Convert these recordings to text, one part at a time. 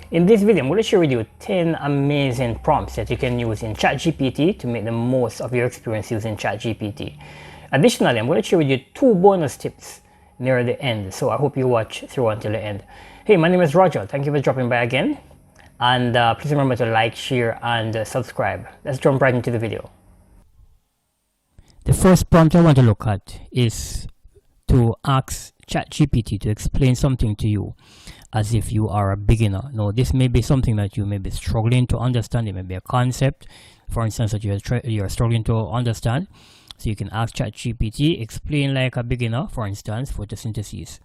In this video, I'm going to share with you 10 amazing prompts that you can use in ChatGPT to make the most of your experience using ChatGPT. Additionally, I'm going to share with you 2 bonus tips near the end, so I hope you watch through until the end. Hey, my name is Roger. Thank you for dropping by again, and please remember to like, share, and subscribe. Let's jump right into the video. The first prompt I want to look at is to ask ChatGPT to explain something to you as if you are a beginner. Now, this may be something that you may be struggling to understand. It may be a concept, for instance, that you're struggling to understand. So you can ask ChatGPT, explain like a beginner, for instance, photosynthesis.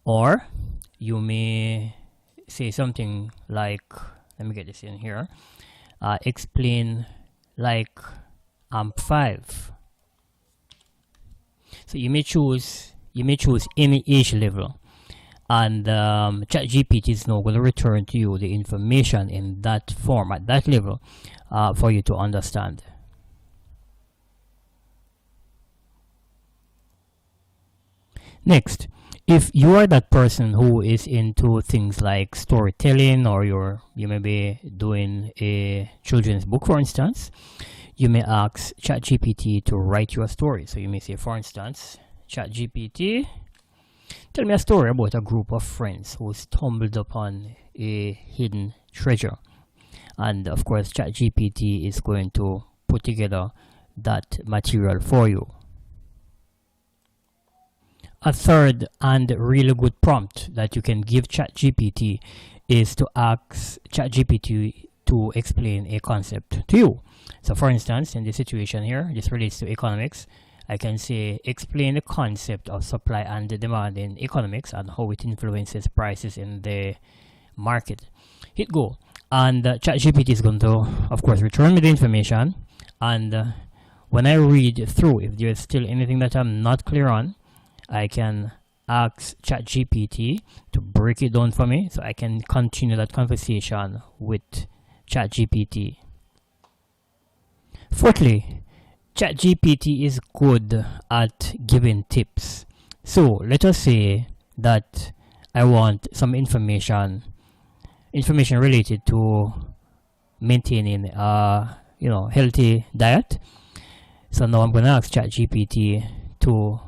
Or you may say something like, let me get this in here, explain like AMP5. So you may choose any age level, and ChatGPT is now going to return to you the information in that form at that level for you to understand. Next, if you are that person who is into things like storytelling, or you may be doing a children's book, for instance, you may ask ChatGPT to write you a story. So you may say, for instance, ChatGPT, tell me a story about a group of friends who stumbled upon a hidden treasure. And of course, ChatGPT is going to put together that material for you. A third and really good prompt that you can give ChatGPT is to ask ChatGPT to explain a concept to you. So for instance, in this situation here, this relates to economics. I can say, explain the concept of supply and demand in economics and how it influences prices in the market. Hit go. And ChatGPT is going to, of course, return me the information. And when I read through, if there's still anything that I'm not clear on, I can ask ChatGPT to break it down for me, so I can continue that conversation with ChatGPT. Fourthly, ChatGPT is good at giving tips. So let us say that I want some information related to maintaining a healthy diet. So now I'm going to ask ChatGPT to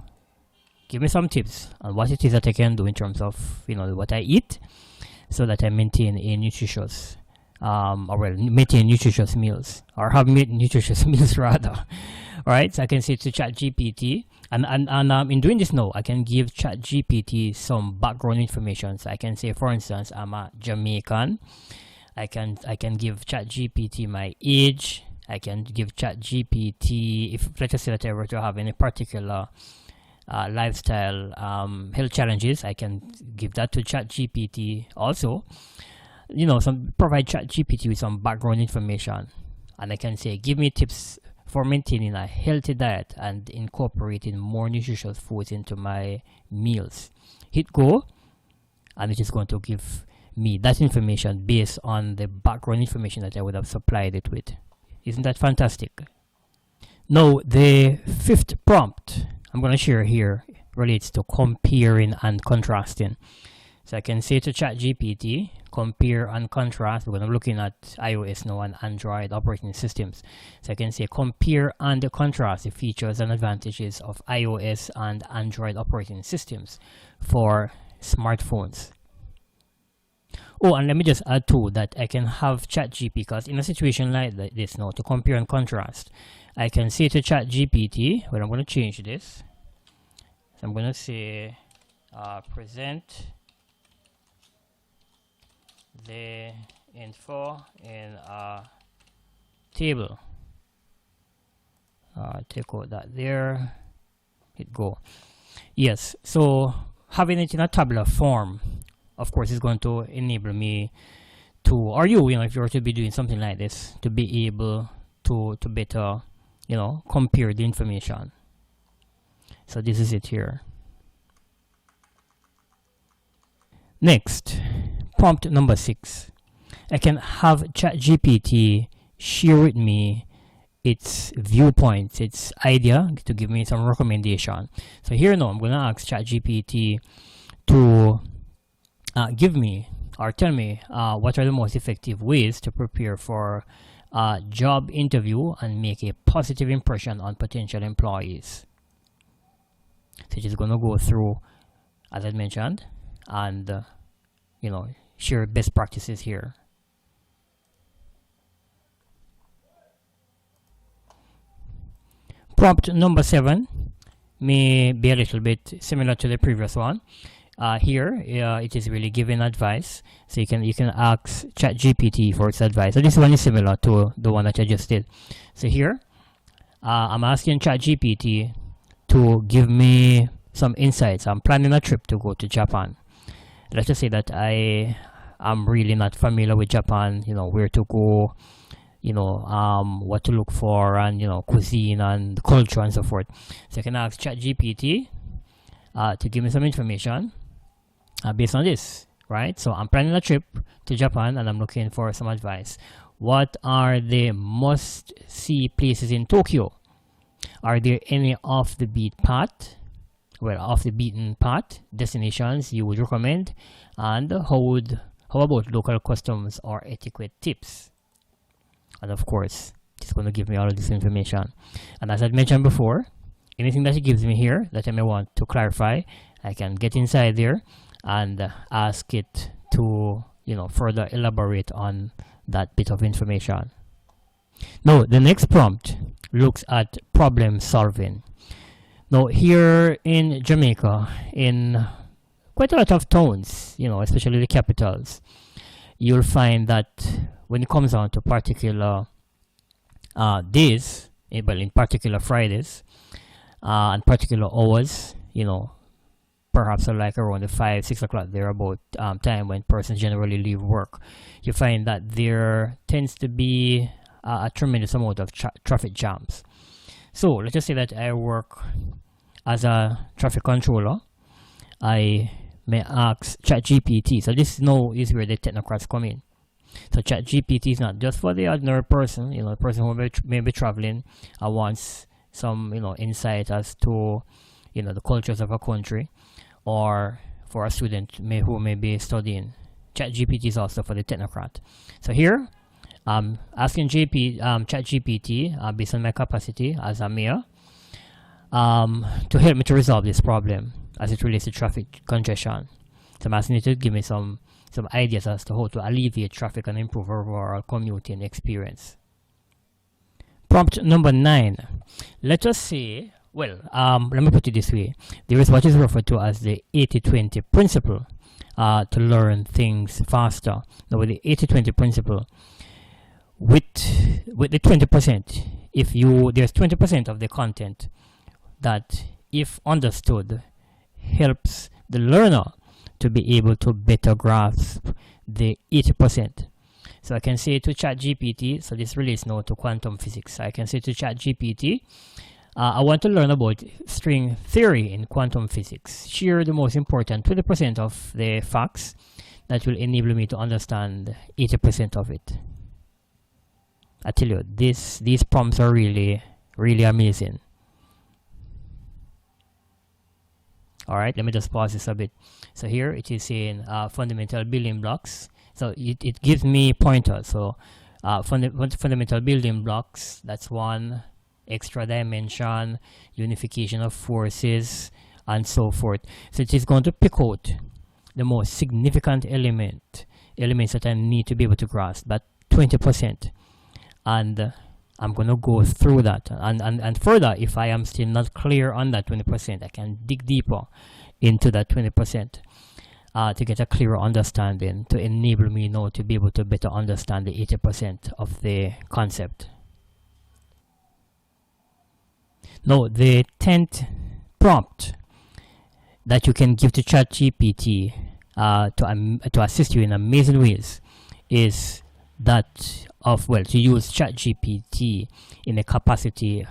give me some tips on what it is that I can do in terms of what I eat, so that I maintain a nutritious maintain nutritious meals, or have nutritious meals rather. All right, so I can say to ChatGPT, and in doing this now, I can give ChatGPT some background information. So I can say, for instance, I'm a Jamaican. I can give ChatGPT my age. I can give ChatGPT, if let's say that I were to have any particular lifestyle health challenges, I can give that to ChatGPT also. Provide ChatGPT with some background information, and I can say, give me tips for maintaining a healthy diet and incorporating more nutritious foods into my meals. Hit go, and it is going to give me that information based on the background information that I would have supplied it with. Isn't that fantastic? Now, the fifth prompt I'm going to share here relates to comparing and contrasting. So I can say to ChatGPT, compare and contrast. We're going to be looking at iOS now and Android operating systems. So I can say, compare and contrast the features and advantages of iOS and Android operating systems for smartphones. Oh, and let me just add too that I can have ChatGPT, because in a situation like this now, to compare and contrast, I can say to ChatGPT, well, I'm going to change this. So I'm going to say, present the info in a table. Take out that there. Hit go. Yes, so having it in a tabular form, of course, is going to enable me to, or if you were to be doing something like this, to be able to better, compare the information. So this is it here. Next, prompt number 6. I can have ChatGPT share with me its viewpoints, its idea, to give me some recommendation. So here now, I'm going to ask ChatGPT to give me or tell me what are the most effective ways to prepare for a job interview and make a positive impression on potential employees. So just going to go through, as I mentioned, and share best practices here. Prompt number 7 may be a little bit similar to the previous one. Here it is really giving advice, so you can ask ChatGPT for its advice. So this one is similar to the one that I just did. So here I'm asking ChatGPT to give me some insights. I'm planning a trip to go to Japan. Let's just say that I am really not familiar with Japan, where to go, what to look for, and cuisine and culture and so forth. So I can ask ChatGPT to give me some information based on this, right? So I'm planning a trip to Japan and I'm looking for some advice. What are the must-see places in Tokyo? Are there any off the beaten path destinations you would recommend? And how about local customs or etiquette tips? And of course, it's going to give me all of this information. And as I mentioned before, anything that it gives me here that I may want to clarify, I can get inside there and ask it to further elaborate on that bit of information. Now the next prompt looks at problem solving. Now here in Jamaica, in quite a lot of towns, especially the capitals, you'll find that when it comes down to particular days, in particular Fridays and particular hours, perhaps like around the 5-6 o'clock thereabout time when persons generally leave work, you find that there tends to be a tremendous amount of traffic jams. So let's just say that I work as a traffic controller. I may ask ChatGPT. So this now is where the technocrats come in. So ChatGPT is not just for the ordinary person, the person who may be traveling and wants some, insight as to, the cultures of a country, or for a student who may be studying. ChatGPT is also for the technocrat. So here, I'm asking ChatGPT based on my capacity as a mayor to help me to resolve this problem as it relates to traffic congestion. So I'm asking it to give me some ideas as to how to alleviate traffic and improve overall commuting experience. Prompt number 9. Let us say, let me put it this way. There is what is referred to as the 80-20 principle to learn things faster. Now with the 80-20 principle, with the 20%, there's 20% of the content that, if understood, helps the learner to be able to better grasp the 80%. So I can say to ChatGPT, so this relates now to quantum physics. I can say to ChatGPT, I want to learn about string theory in quantum physics. Share the most important 20% of the facts that will enable me to understand 80% of it. I tell you, these prompts are really, really amazing. Alright, let me just pause this a bit. So here it is saying fundamental building blocks. So it gives me pointers. So fundamental building blocks, that's one. Extra dimension, unification of forces, and so forth. So it is going to pick out the most significant elements that I need to be able to grasp, that 20%. And I'm going to go through that. And further, if I am still not clear on that 20%, I can dig deeper into that 20% to get a clearer understanding, to enable me now to be able to better understand the 80% of the concept. Now, the 10th prompt that you can give to ChatGPT to assist you in amazing ways is that of, to use ChatGPT in the capacity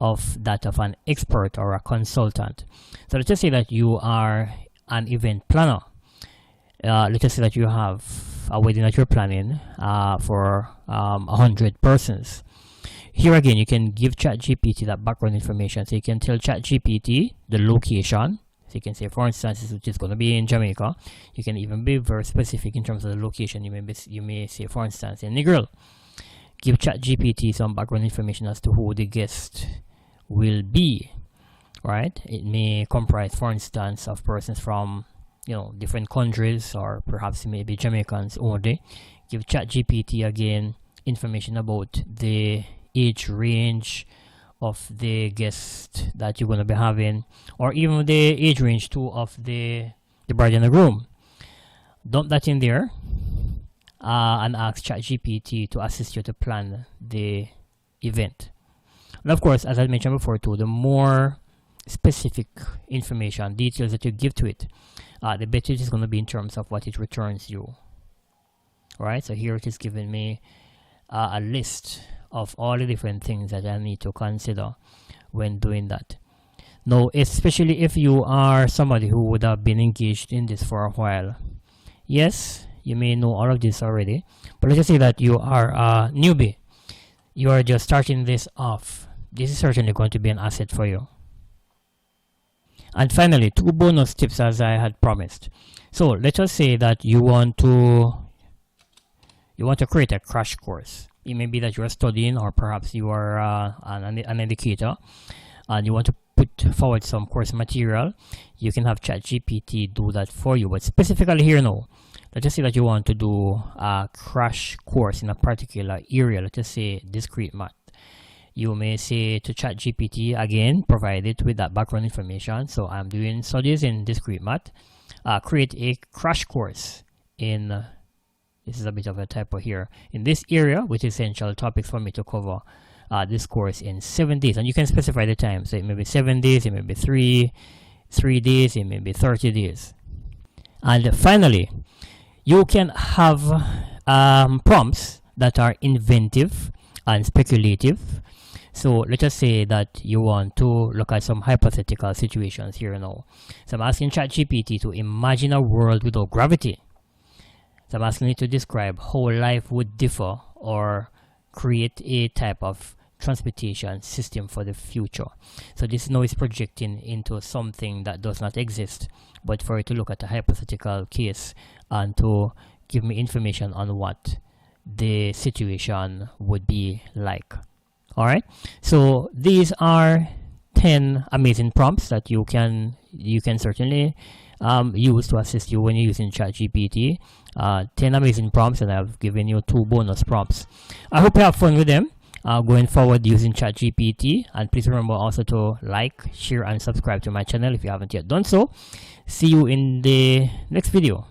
of that of an expert or a consultant. So let's just say that you are an event planner. Let's just say that you have a wedding that you're planning for 100 persons. Here again, you can give ChatGPT that background information. So you can tell ChatGPT the location, So you can say, for instance, which is going to be in Jamaica. You can even be very specific in terms of the location. You may say, for instance, in Negril. Give ChatGPT some background information as to who the guest will be, right? It may comprise, for instance, of persons from, you know, different countries, or perhaps maybe Jamaicans only. Give ChatGPT again information about the age range of the guest that you're going to be having, or even the age range too of the bride and the groom. Dump that in there and ask ChatGPT to assist you to plan the event. And of course, as I mentioned before too, the more specific information, details that you give to it, the better it is going to be in terms of what it returns you. Right, so here it is giving me a list of all the different things that I need to consider when doing that. Now, especially if you are somebody who would have been engaged in this for a while, yes, you may know all of this already, but let's just say that you are a newbie. You are just starting this off. This is certainly going to be an asset for you. And finally, 2 bonus tips as I had promised. So let us say that you want to create a crash course. It may be that you are studying, or perhaps you are an educator and you want to put forward some course material. You can have ChatGPT do that for you. But specifically here now, let's just say that you want to do a crash course in a particular area. Let's just say discrete math. You may say to ChatGPT, again, provide it with that background information. So I'm doing studies in discrete math. Create a crash course in this is a bit of a typo here, in this area with essential topics for me to cover this course in 7 days. And you can specify the time. So it may be 7 days, it may be 3 days, it may be 30 days. And finally, you can have prompts that are inventive and speculative. So let us say that you want to look at some hypothetical situations here now. So I'm asking ChatGPT to imagine a world without gravity. So I'm asking it to describe how life would differ or create a type of transportation system for the future. So this now is projecting into something that does not exist, but for it to look at a hypothetical case and to give me information on what the situation would be like. All right, so these are 10 amazing prompts that you can certainly use to assist you when you're using ChatGPT. 10 amazing prompts, and I've given you 2 bonus prompts. I hope you have fun with them going forward using ChatGPT, and please remember also to like, share and subscribe to my channel if you haven't yet done so. See you in the next video.